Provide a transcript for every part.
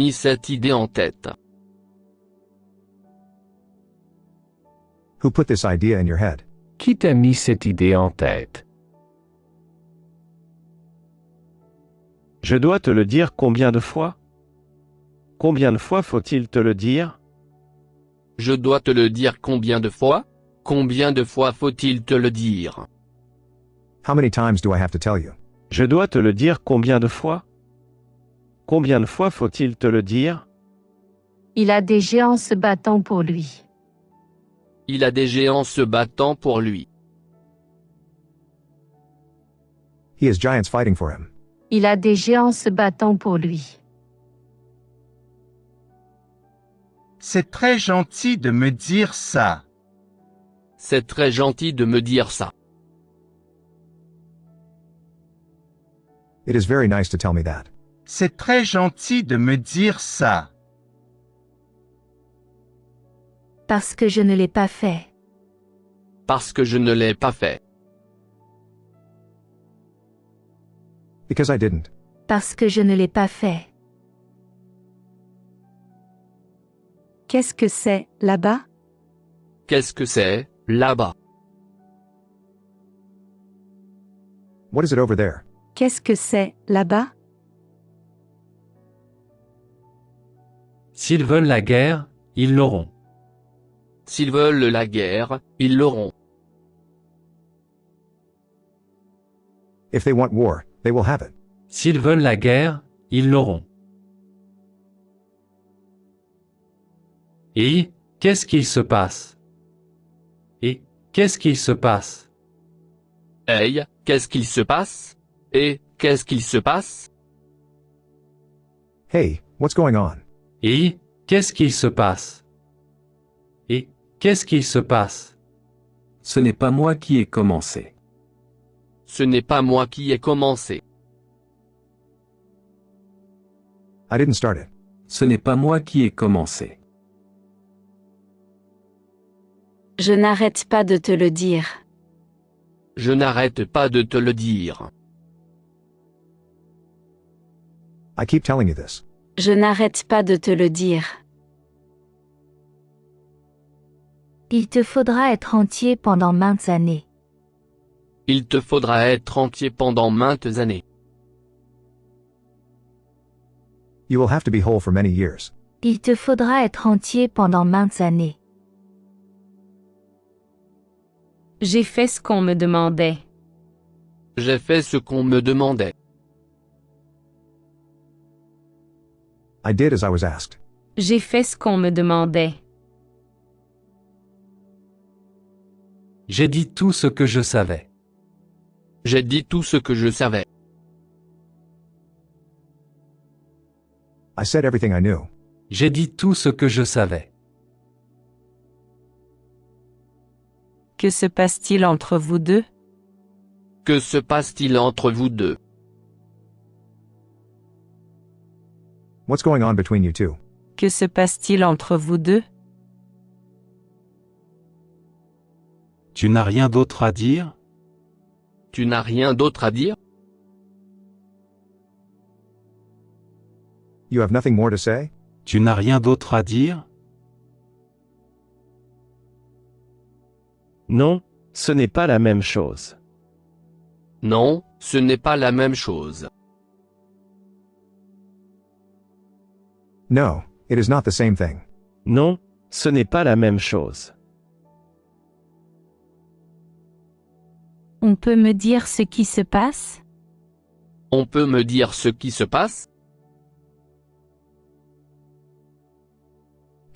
mis cette idée en tête? Who put this idea in your head? Qui t'a mis cette idée en tête? Je dois te le dire combien de fois? Combien de fois faut-il te le dire? Je dois te le dire combien de fois? Combien de fois faut-il te le dire? How many times do I have to tell you? Je dois te le dire combien de fois? Combien de fois faut-il te le dire? Il a des géants se battant pour lui. Il a des géants se battant pour lui. He has giants fighting for him. Il a des géants se battant pour lui. C'est très gentil de me dire ça. C'est très gentil de me dire ça. It is very nice to tell me that. C'est très gentil de me dire ça. Parce que je ne l'ai pas fait. Parce que je ne l'ai pas fait. Because I didn't. Parce que je ne l'ai pas fait. Qu'est-ce que c'est, là-bas? Qu'est-ce que c'est, là-bas? What is it over there? Qu'est-ce que c'est, là-bas? S'ils veulent la guerre, ils l'auront. S'ils veulent la guerre, ils l'auront. If they want war, they will have it. S'ils veulent la guerre, ils l'auront. Et, qu'est-ce qu'il se passe? Et, qu'est-ce qu'il se passe? Hey, qu'est-ce qu'il se passe? Et, qu'est-ce qu'il se passe? Hey, what's going on? Et, qu'est-ce qu'il se passe? Et, qu'est-ce qu'il se passe? Ce n'est pas moi qui ai commencé. Ce n'est pas moi qui ai commencé. I didn't start it. Ce n'est pas moi qui ai commencé. Je n'arrête pas de te le dire. Je n'arrête pas de te le dire. I keep telling you this. Je n'arrête pas de te le dire. Il te faudra être entier pendant maintes années. Il te faudra être entier pendant maintes années. You will have to be whole for many years. Il te faudra être entier pendant maintes années. J'ai fait ce qu'on me demandait. J'ai fait ce qu'on me demandait. I did as I was asked. J'ai fait ce qu'on me demandait. J'ai dit tout ce que je savais. J'ai dit tout ce que je savais. I said everything I knew. J'ai dit tout ce que je savais. Que se passe-t-il entre vous deux? Que se passe-t-il entre vous deux? What's going on between you two? Que se passe-t-il entre vous deux? Tu n'as rien d'autre à dire? Tu n'as rien d'autre à dire? You have nothing more to say? Tu n'as rien d'autre à dire? Non, ce n'est pas la même chose. Non, ce n'est pas la même chose. No, it is not the same thing. Non, ce n'est pas la même chose. On peut me dire ce qui se passe? On peut me dire ce qui se passe?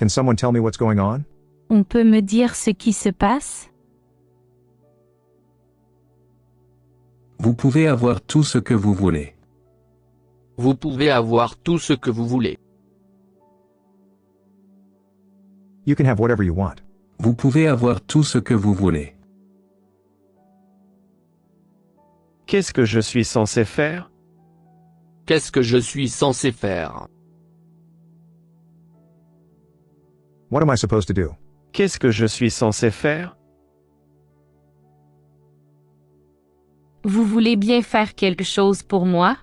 Can someone tell me what's going on? On peut me dire ce qui se passe? Vous pouvez avoir tout ce que vous voulez. Vous pouvez avoir tout ce que vous voulez. You can have whatever you want. Vous pouvez avoir tout ce que vous voulez. Qu'est-ce que je suis censé faire? Qu'est-ce que je suis censé faire? What am I supposed to do? Qu'est-ce que je suis censé faire? Vous voulez bien faire quelque chose pour moi?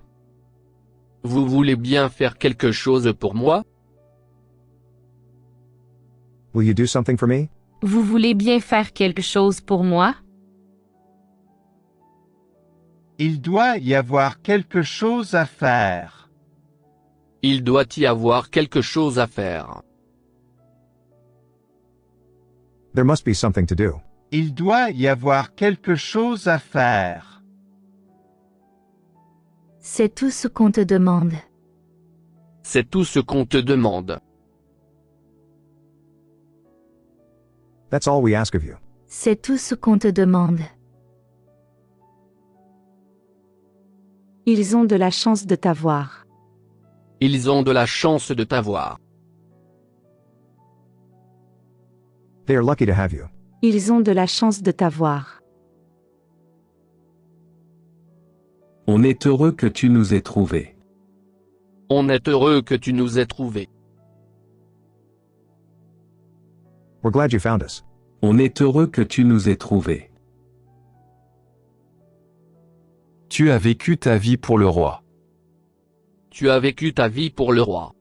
Vous voulez bien faire quelque chose pour moi? Will you do something for me? Vous voulez bien faire quelque chose pour moi? Il doit y avoir quelque chose à faire. Il doit y avoir quelque chose à faire. There must be something to do. Il doit y avoir quelque chose à faire. C'est tout ce qu'on te demande. C'est tout ce qu'on te demande. That's all we ask of you. C'est tout ce qu'on te demande. Ils ont de la chance de t'avoir. Ils ont de la chance de t'avoir. They are lucky to have you. Ils ont de la chance de t'avoir. On est heureux que tu nous aies trouvés. On est heureux que tu nous aies trouvés. We're glad you found us. On est heureux que tu nous aies trouvés. Tu as vécu ta vie pour le roi. Tu as vécu ta vie pour le roi.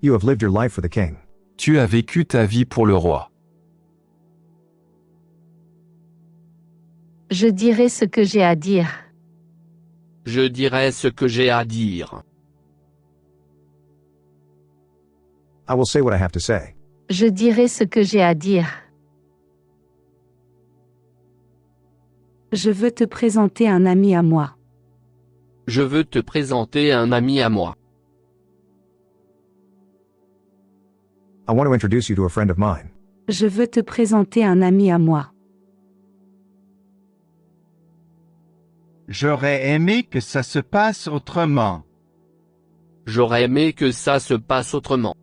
You have lived your life for the king. Tu as vécu ta vie pour le roi. Je dirai ce que j'ai à dire. Je dirai ce que j'ai à dire. I will say what I have to say. Je dirai ce que j'ai à dire. Je veux te présenter un ami à moi. Je veux te présenter un ami à moi. I want to introduce you to a friend of mine. Je veux te présenter un ami à moi. J'aurais aimé que ça se passe autrement. J'aurais aimé que ça se passe autrement.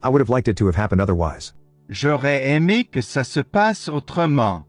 I would have liked it to have happened otherwise. J'aurais aimé que ça se passe autrement.